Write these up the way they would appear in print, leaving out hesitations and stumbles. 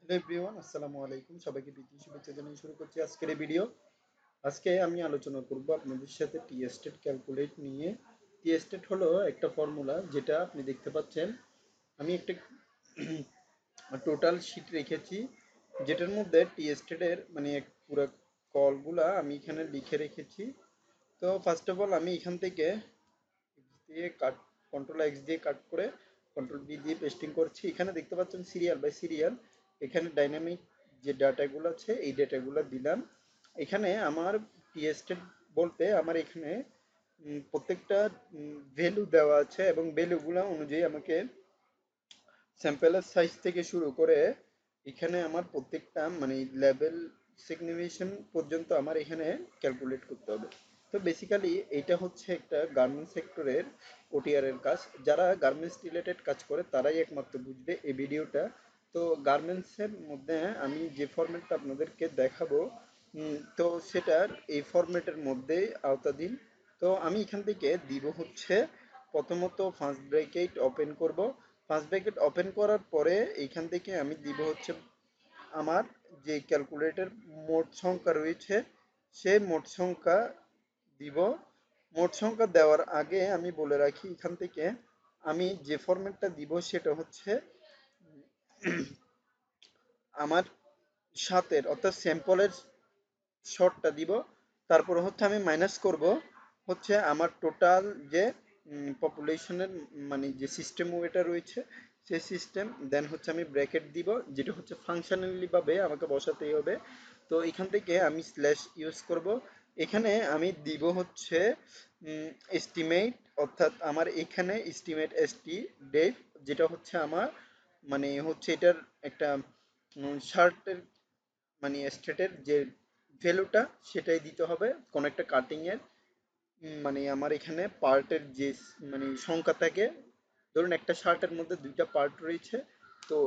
Hello everyone, আসসালামু আলাইকুম। সবাইকে প্রীতি শুভেচ্ছা জানিয়ে শুরু করছি আজকের এই ভিডিও। আজকে আমি আলোচনা করব আপনাদের সাথে টি এস্টেট ক্যালকুলেট নিয়ে। টি এস্টেট হলো একটা ফর্মুলা যেটা আপনি দেখতে পাচ্ছেন। আমি একটা টোটাল শিট রেখেছি যেটার মধ্যে টি এস্টেটের মানে পুরো কলগুলা আমি এখানে লিখে রেখেছি। তো ফার্স্ট অফ অল আমি এখান থেকে দিয়ে কাট কন্ট্রোল এক্স দিয়ে কাট করে কন্ট্রোল বি দিয়ে পেস্টিং করছি। এখানে দেখতে পাচ্ছেন সিরিয়াল বাই সিরিয়াল। এখানে ডাইনামিক যে ডাটাগুলো আছে এই ডাটাগুলো দিলাম। এখানে আমার টিএস্টেড বলতে আমার এখানে প্রত্যেকটা ভ্যালু দেওয়া আছে এবং ভ্যালুগুলো অনুযায়ী আমাকে স্যাম্পেলের সাইজ থেকে শুরু করে এখানে আমার প্রত্যেকটা মানে লেভেল সিগনিফিকেশন পর্যন্ত আমার এখানে ক্যালকুলেট করতে হবে। তো বেসিক্যালি এইটা হচ্ছে একটা গার্মেন্টস সেক্টরের ওটিআর এর কাজ। যারা গার্মেন্টস রিলেটেড কাজ করে তারাই একমাত্র বুঝবে এই ভিডিওটা। তো গার্মেন্টসের মধ্যে আমি যে ফরম্যাটটা আপনাদেরকে দেখাবো, তো সেটার এই ফরম্যাটের মধ্যেই আওতাধীন। তো আমি এখান থেকে দিব হচ্ছে প্রথমত ফার্স্ট ব্র্যাকেট ওপেন করব। ফার্স্ট ব্র্যাকেট ওপেন করার পরে এইখান থেকে আমি দিব হচ্ছে আমার যে ক্যালকুলেটর মোট সংখ্যা রয়েছে সেই মোট সংখ্যা দিব। মোট সংখ্যা দেওয়ার আগে আমি বলে রাখি এখান থেকে আমি যে ফরম্যাটটা দিব সেটা হচ্ছে আমার সাতের অর্থাৎ স্যাম্পলের শর্টটা দিব। তারপর হচ্ছে আমি মাইনাস করব হচ্ছে আমার টোটাল যে পপুলেশনের মানে যে সিস্টেম ওয়েটা রয়েছে সেই সিস্টেম। দেন হচ্ছে আমি ব্র্যাকেট দিব যেটা হচ্ছে ফাংশনালি ভাবে আমাকে বসাতেই হবে। তো এখান থেকে আমি স্ল্যাশ ইউজ করব। এখানে আমি দিব হচ্ছে এস্টিমেট, অর্থাৎ আমার এখানে এস্টিমেট এসটি ডেট যেটা হচ্ছে আমার মানে হচ্ছে এটার একটা শার্টের মানে স্টেটের যে ভ্যালুটা সেটাই দিতে হবে কোনো একটা কাটিং এর। মানে আমার এখানে পার্টের যে মানে সংখ্যা থাকে, ধরুন একটা শার্টের মধ্যে দুইটা পার্ট রয়েছে। তো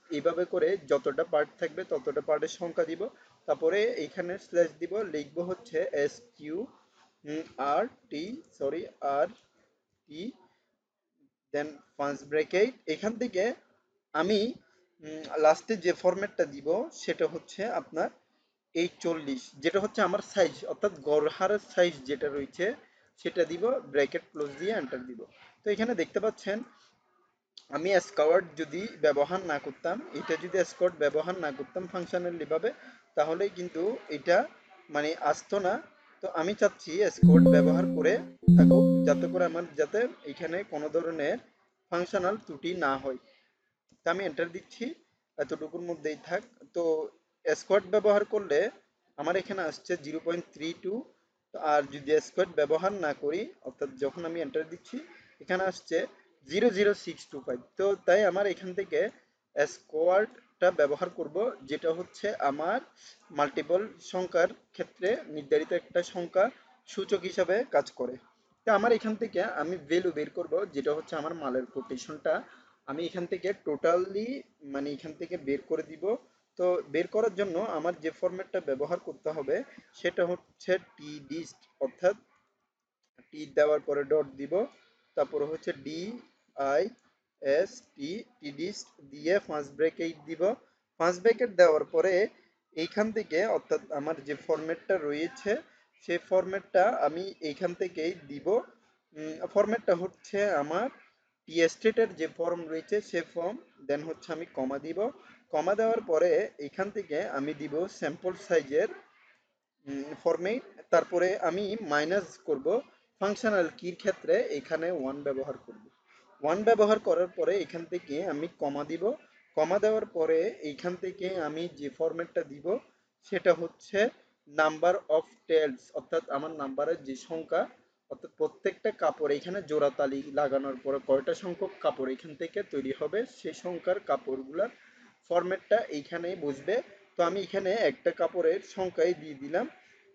এইভাবে করে যতটা পার্ট থাকবে ততটা পার্টের সংখ্যা দিব। তারপরে এইখানে স্ল্যাশ দিব, লিখবো হচ্ছে এস কিউ আর টি, সরি আর টি, দেন ফার্স্ট ব্র্যাকেট। এখান থেকে আমি লাস্টে যে ফরম্যাটটা দিব সেটা হচ্ছে আপনার এই 40, যেটা হচ্ছে আমার সাইজ অর্থাৎ গড়হারের সাইজ যেটা রয়েছে সেটা দিব, ব্র্যাকেট ক্লোজ দিয়ে এন্টার দিব। তো এখানে দেখতে পাচ্ছেন আমি স্কোয়ার্ড যদি ব্যবহার না করতাম, এটা যদি স্কোয়ার্ড ব্যবহার না করতাম ফাংশনালি ভাবে, তাহলে কিন্তু এটা মানে আসতো না। তো আমি চাচ্ছি স্কোয়ার্ড ব্যবহার করে থাকুক যাতে করে আমার যাতে এখানে কোনো ধরনের ফাংশনাল ত্রুটি না হয়। তা আমি এন্টার দিচ্ছি, এতটুকুর মধ্যেই থাক। তো স্কোয়াড ব্যবহার করলে আমার এখানে আসছে 0.32। আর যদি স্কোয়াড ব্যবহার না করি অর্থাৎ যখন আমি এন্টার দিচ্ছি এখানে আসছে 00625। তো তাই আমার এখান থেকে স্কোয়াডটা ব্যবহার করব যেটা হচ্ছে আমার মাল্টিপল সংখ্যার ক্ষেত্রে নির্ধারিত একটা সংখ্যা সূচক হিসাবে কাজ করে। তো আমার এখান থেকে আমি ভ্যালু বের করব যেটা হচ্ছে আমার মালের কোটেশনটা। আমি এখান থেকে টোটালি মানে এখান থেকে বের করে দিব। তো বের করার জন্য আমার যে ফরম্যাটটা ব্যবহার করতে হবে সেটা হচ্ছে টি ডিস্ট, অর্থাৎ টি দেওয়ার পরে ডট দিব, তারপর হচ্ছে D I S T, T dist দিয়ে ফার্স্ট ব্র্যাকেট দিব। ফার্স্ট ব্র্যাকেট দেওয়ার পরে এইখান থেকে অর্থাৎ আমার যে ফরম্যাটটা রয়েছে সেই ফরম্যাটটা আমি এইখান থেকেই দিব। ফরম্যাটটা হচ্ছে আমার টি স্টেটের যে ফর্ম রয়েছে সে ফর্ম। দেন হচ্ছে আমি কমা দিব। কমা দেওয়ার পরে এখান থেকে আমি দিব স্যাম্পল সাইজের ফরম্যাট। তারপরে আমি মাইনাস করব ফাংশনাল কির ক্ষেত্রে এখানে ওয়ান ব্যবহার করব। ওয়ান ব্যবহার করার পরে এখান থেকে আমি কমা দিব। কমা দেওয়ার পরে এইখান থেকে আমি যে ফরম্যাটটা দিব সেটা হচ্ছে নাম্বার অফ টেলস, অর্থাৎ আমার নাম্বারের যে সংখ্যা, অর্থাৎ প্রত্যেকটা কাপড় এখানে জোড়া তালি লাগানোর পরে কয়টা সংখ্যক কাপড় এখান থেকে তৈরি হবে সেই সংখ্যার কাপড়গুলার ফরম্যাটটা এইখানেই বসবে। তো আমি এখানে একটা কাপড়ের সংখ্যাই দিয়ে দিলাম।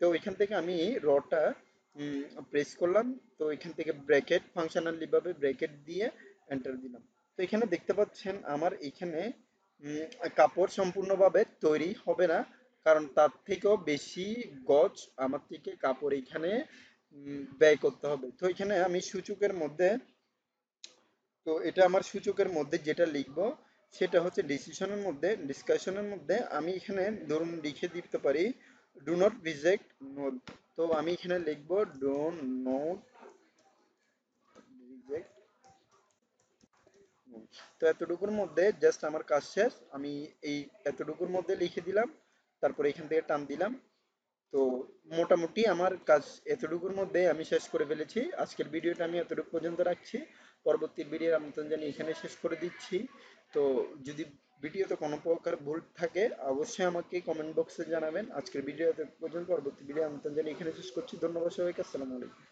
তো এখান থেকে আমি রটা প্রেস করলাম। তো এখান থেকে ব্র্যাকেট ফাংশনালি ভাবে ব্র্যাকেট দিয়ে এন্টার দিলাম। তো এখানে দেখতে পাচ্ছেন আমার এখানে কাপড় সম্পূর্ণভাবে তৈরি হবে না, কারণ তার থেকেও বেশি গজ আমার থেকে কাপড় এখানে ব্যয় করতে হবে। তো এখানে আমি সূচকের মধ্যে, তো এটা আমার সূচকের মধ্যে যেটা লিখবো সেটা হচ্ছে ডিসিশনের মধ্যে, ডিসকাশনের মধ্যে আমি এখানে ধরুন লিখে দিতে পারি ডু নট রিজেক্ট নোড। তো আমি এখানে লিখবো ডু নট রিজেক্ট। তো এতটুকুর মধ্যে জাস্ট আমার কাজ শেষ। আমি এই এতটুকুর মধ্যে লিখে দিলাম, তারপরে এখান থেকে টান দিলাম। তো মোটামুটি আমার কাজ এতটুকুর মধ্যে আমি শেষ করে ফেলেছি। আজকের ভিডিওটা আমি এতটুকু পর্যন্ত রাখছি। পরবর্তী ভিডিওর আমন্ত্রণ জানিয়ে এখানে শেষ করে দিচ্ছি। তো যদি ভিডিওতে কোনো প্রকার ভুল থাকে অবশ্যই আমাকে কমেন্ট বক্সে জানাবেন। আজকের ভিডিও এত পর্যন্ত, পরবর্তী ভিডিও আমন্ত্রণ জানিয়ে এখানে শেষ করছি। ধন্যবাদ সবাইকে, আসসালামু আলাইকুম।